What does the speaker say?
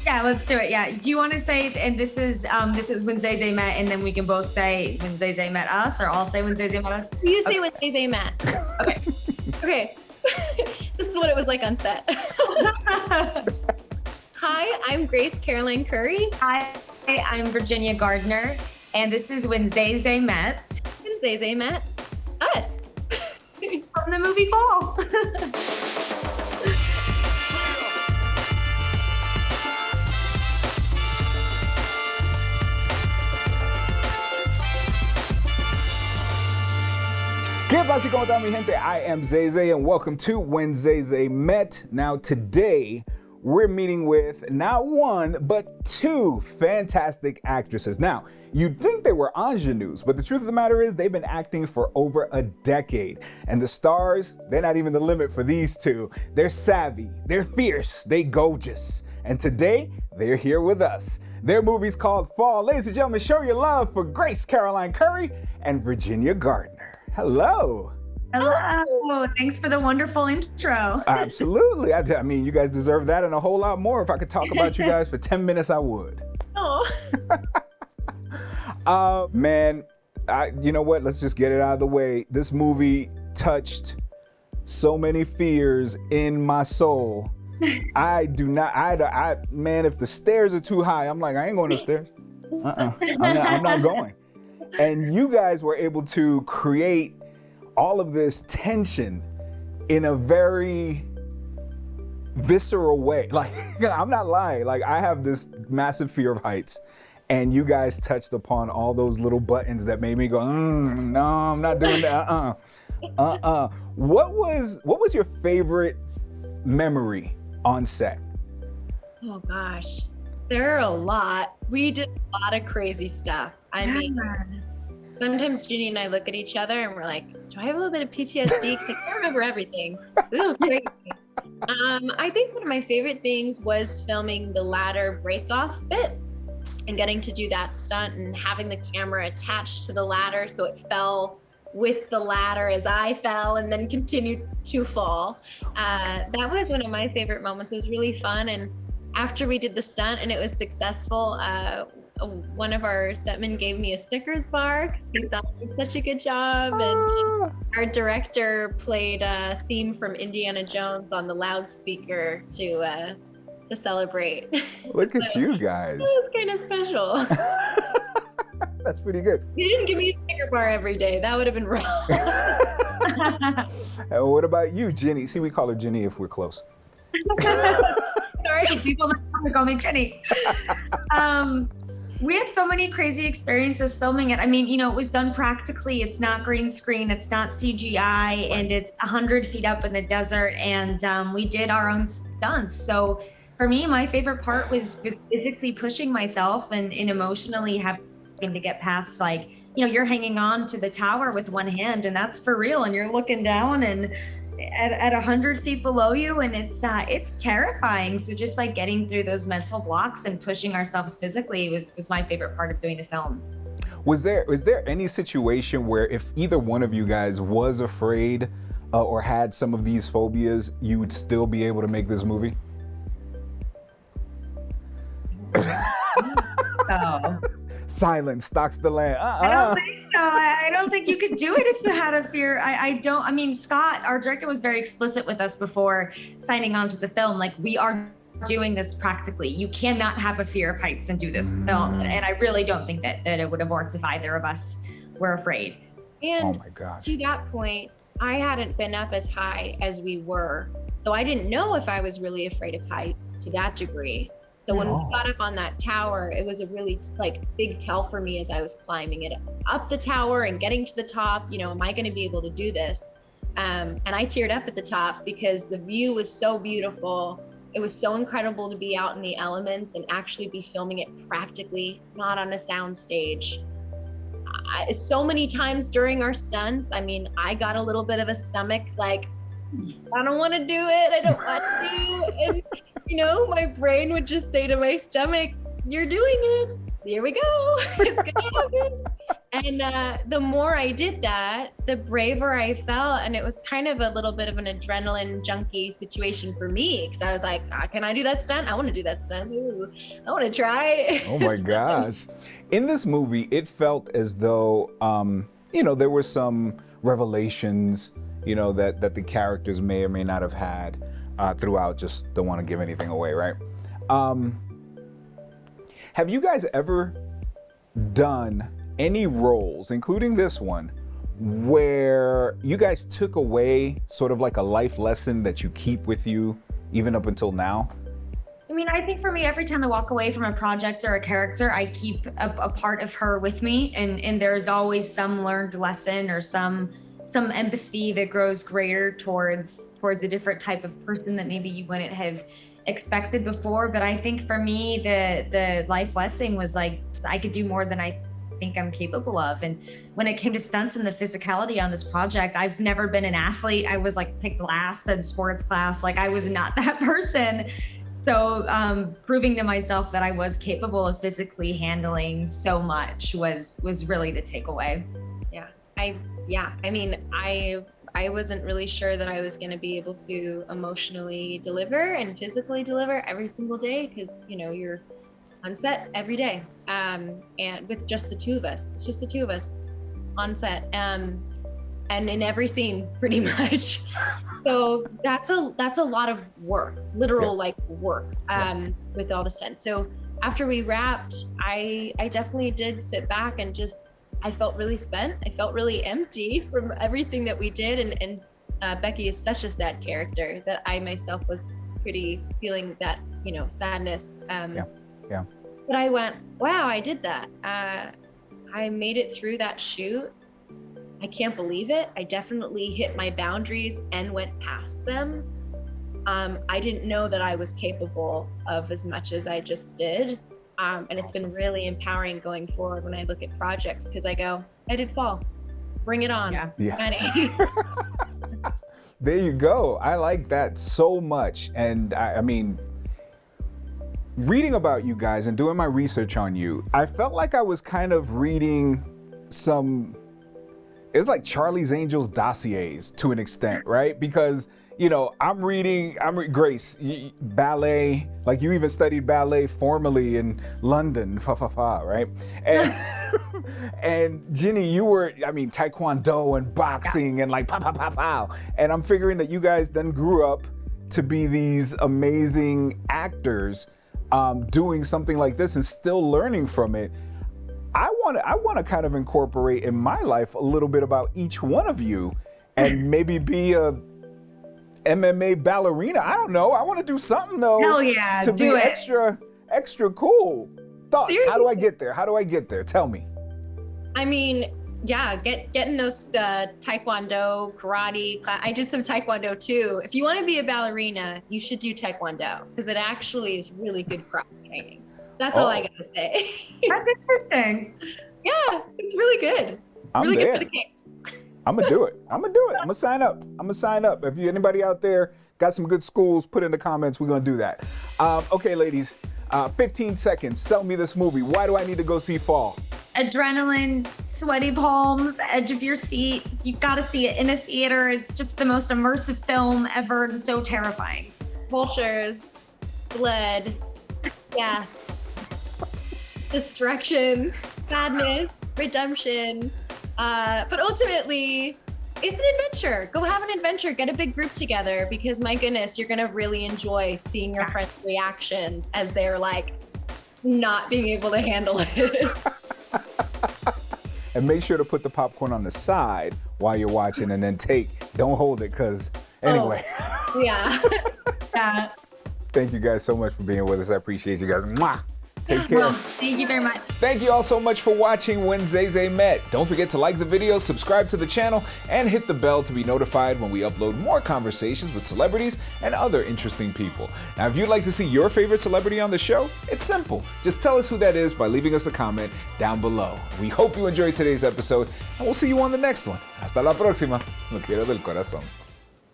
Yeah, let's do it. Yeah. Do you want to say, and this is when Zay met, and then we can both say when Zay met us, or I'll say when Zay met us? You say when Zay met. Okay. Okay. This is what it was like on set. Hi, I'm Grace Caroline Curry. Hi, I'm Virginia Gardner, and this is when Zay met. When Zay met us. From the movie Fall. ¿Qué pasa? ¿Cómo está mi gente? I am Zay and welcome to When Zay Met. Now today, we're meeting with not one, but two fantastic actresses. Now, you'd think they were ingenues, but the truth of the matter is they've been acting for over a decade. And the stars, they're not even the limit for these two. They're savvy, they're fierce, they gorgeous. And today, they're here with us. Their movie's called Fall. Ladies and gentlemen, show your love for Grace Caroline Curry and Virginia Gardner. Hello. Hello. Thanks for the wonderful intro. Absolutely. I mean, you guys deserve that and a whole lot more. If I could talk about you guys for 10 minutes, I would. Oh. Man, you know what? Let's just get it out of the way. This movie touched so many fears in my soul. I do not, man, if the stairs are too high, I'm like, I ain't going upstairs. I'm not going. And you guys were able to create all of this tension in a very visceral way. Like, I'm not lying. Like, I have this massive fear of heights, and you guys touched upon all those little buttons that made me go, no, I'm not doing that. What was your favorite memory on set? Oh gosh, there are a lot. We did a lot of crazy stuff. I mean, sometimes Ginny and I look at each other and we're like, do I have a little bit of PTSD? Because I can't remember everything. This was crazy. I think one of my favorite things was filming the ladder break-off bit and getting to do that stunt and having the camera attached to the ladder so it fell with the ladder as I fell and then continued to fall. That was one of my favorite moments. It was really fun. And after we did the stunt and it was successful, one of our stuntmen gave me a Snickers bar because he thought I did such a good job. And our director played a theme from Indiana Jones on the loudspeaker to celebrate. Look at you guys. It was kind of special. That's pretty good. He didn't give me a Snicker bar every day. That would have been rough. And what about you, Ginny? See, we call her Ginny if we're close. Sorry, people don't call me Jenny. We had so many crazy experiences filming it. I mean, you know, it was done practically. It's not green screen, it's not CGI, and it's 100 feet up in the desert, and we did our own stunts. So for me, my favorite part was physically pushing myself and emotionally having to get past, like, you know, you're hanging on to the tower with one hand, and that's for real, and you're looking down and at 100 feet below you, and it's terrifying. So just like getting through those mental blocks and pushing ourselves physically was my favorite part of doing the film. Was there any situation where if either one of you guys was afraid or had some of these phobias, you would still be able to make this movie? Oh. Silence stalks the land. I don't think so. I don't think you could do it if you had a fear. I mean, Scott, our director, was very explicit with us before signing on to the film. Like, we are doing this practically. You cannot have a fear of heights and do this film. And I really don't think that it would have worked if either of us were afraid. And oh my gosh. To that point, I hadn't been up as high as we were. So I didn't know if I was really afraid of heights to that degree. So when we got up on that tower, it was a really big tell for me as I was climbing it up the tower and getting to the top. You know, am I going to be able to do this? And I teared up at the top because the view was so beautiful. It was so incredible to be out in the elements and actually be filming it practically, not on a sound stage. So many times during our stunts, I mean, I got a little bit of a stomach, like, I don't want to do it. I don't want to. And, you know, my brain would just say to my stomach, you're doing it. Here we go. It's going to happen. And the more I did that, the braver I felt. And it was kind of a little bit of an adrenaline junkie situation for me. Cause I was like, can I do that stunt? I want to do that stunt. Ooh, I want to try. Oh my gosh. In this movie, it felt as though, there were some revelations, that the characters may or may not have had throughout. Just don't want to give anything away, right? Have you guys ever done any roles, including this one, where you guys took away sort of like a life lesson that you keep with you even up until now? I mean, I think for me, every time I walk away from a project or a character, I keep a part of her with me, and there's always some learned lesson or some empathy that grows greater towards a different type of person that maybe you wouldn't have expected before. But I think for me, the life lesson was like, I could do more than I think I'm capable of. And when it came to stunts and the physicality on this project, I've never been an athlete. I was like picked last in sports class. Like I was not that person. So proving to myself that I was capable of physically handling so much was really the takeaway. I mean, I wasn't really sure that I was going to be able to emotionally deliver and physically deliver every single day because, you're on set every day, and with just the two of us. It's just the two of us on set, and in every scene, pretty much. So that's a lot of work, literal work, with all the stunts. So after we wrapped, I definitely did sit back and I felt really spent. I felt really empty from everything that we did, and Becky is such a sad character that I myself was pretty feeling that sadness. Yeah. But I went, wow, I did that. I made it through that shoot. I can't believe it. I definitely hit my boundaries and went past them. I didn't know that I was capable of as much as I just did. And it's been really empowering going forward when I look at projects because I go, I did fall. Bring it on. Yeah. There you go. I like that so much. And I mean, reading about you guys and doing my research on you, I felt like I was kind of reading it's like Charlie's Angels dossiers to an extent, right? Because, I'm reading Grace, ballet, like you even studied ballet formally in London, right? And, and Ginny, you were, Taekwondo and boxing and like pow. And I'm figuring that you guys then grew up to be these amazing actors doing something like this and still learning from it. I want to kind of incorporate in my life a little bit about each one of you and maybe be a MMA ballerina. I don't know. I want to do something though. Hell yeah, to be extra cool. Thoughts? Seriously? How do I get there? Tell me. I mean, yeah, getting those Taekwondo, karate class. I did some Taekwondo too. If you want to be a ballerina, you should do Taekwondo because it actually is really good cross training. That's all I gotta say. That's interesting. Yeah, it's really good. I'm really there. good for the kicks. I'm gonna do it. I'm gonna sign up. If anybody out there got some good schools, put in the comments. We're gonna do that. Okay, ladies. 15 seconds. Sell me this movie. Why do I need to go see Fall? Adrenaline, sweaty palms, edge of your seat. You've got to see it in a theater. It's just the most immersive film ever and so terrifying. Vultures, blood, yeah, destruction, sadness, redemption. But ultimately, it's an adventure. Go have an adventure. Get a big group together because my goodness, you're gonna really enjoy seeing your friends' reactions as they're like not being able to handle it. And make sure to put the popcorn on the side while you're watching and then don't hold it because anyway. Oh, yeah. Yeah. Thank you guys so much for being with us. I appreciate you guys. Mwah! Take care. Well, thank you very much. Thank you all so much for watching When Zay Zay Met. Don't forget to like the video, subscribe to the channel, and hit the bell to be notified when we upload more conversations with celebrities and other interesting people. Now, if you'd like to see your favorite celebrity on the show, it's simple. Just tell us who that is by leaving us a comment down below. We hope you enjoyed today's episode, and we'll see you on the next one. Hasta la próxima. Lo quiero del corazón.